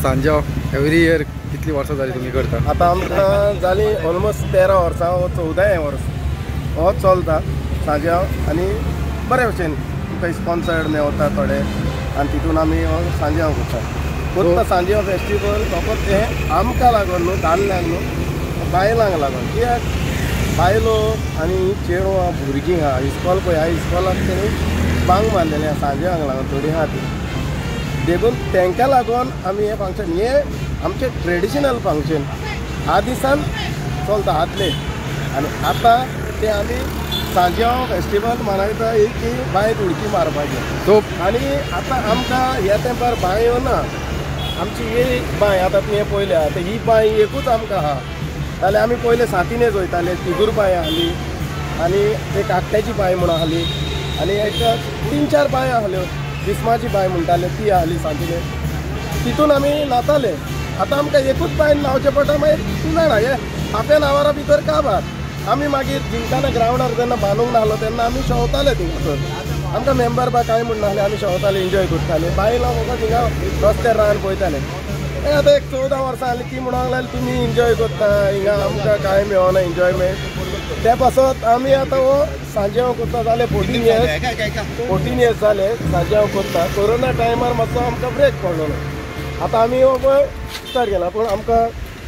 सांजे every year कितली वर्सां जाली तुमी करता? आता आमकां जाली ऑलमोस्ट 13 वर्सां, 14 वर्स हो चलता सांजेव आनी बरे भशेन काही स्पॉन्सर्ड मेवता थोडे आनी तितून आमी सांजेव करता सांजेव फेस्टिवल फकत हे आमकां लागून न्हू, दादल्यांक न्हू, बायलांक लागून. कित्याक बायलो आनी चेडवां भुरगीं आहा इस्कॉल पळय, ह्या इस्कॉलाक तेणी बांग मारलेलें आहा सांजेवांक लागून थोडीं आहा ती देखून तांकां लागून आमी हें फंक्शन, हें आमचें ट्रेडिशनल फंक्शन ह्या दिसान चलता आदले. आनी आतां तें आमी सांजेव फेस्टिवल मनायता की बांयत उडकी मारपाचें. सो आनी आतां आमकां ह्या तेंपार बांयो ना. आमची ही बांय आतां तुवें पळयल्या आतां ही बांय एकूच आमकां आहा. जाल्यार आमी पयले सातिनेज वयताले, तिगूर बांय आहली आनी एक काकट्याची बांय म्हूण आहली आनी एक 3-4 बांय आहल्यो. बिस्माची बांय म्हणटाले ती आहली सांतिनेज, तितून आमी नाताले. आतां आमकां एकूच बांयन न्हांवचें पडटा. मागीर तूं जाणा हे हाफ एन आवरा भितर काबार आमी मागीर जिंकाना ग्रावंडार जेन्ना बांदूंक नाहलो तेन्ना आमी शेवताले थिंगासर. आमकां मेंबर बा कांय म्हूण नाहले, आमी शेवताले, एन्जॉय करताले. बायलां फकत थिंगा रस्त्यार रावन पळयताले. हे आतां एक 14 वर्सां जालीं ती म्हणूंक लागली तुमी एन्जॉय करता हिंगा, आमकां कांय मेळना एन्जॉयमेंट. त्या पासत आमी आतां हो सांजेव करता जाले 14 इयर्स जाले सांजेव करता. कोरोना टायमार मातसो आमकां ब्रेक पडलो. आतां आमी हो पळय स्टार्ट केला, पूण आमकां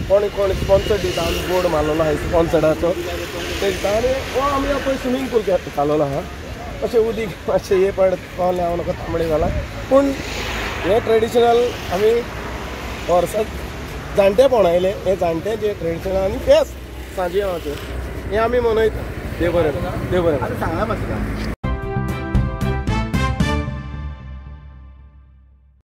कोण स्पॉन्सर दिता. आमी बोर्ड मारलेलो आहा स्पॉन्सर्डाचो ते दिता. आनी हो आमी पळय स्विमींग पूल घालोलो आहा. अशें उदीक मातशें हे पड पावलें हांव नाका तांबडे जाला. पूण हे ट्रेडिशनल आमी वर्सां जाणटेपण आयले, हे जाणटे जे ट्रेडिशनल आनी फेस्त सांजेवाचें हे आमी मनयता. देव बरें, देव बरें.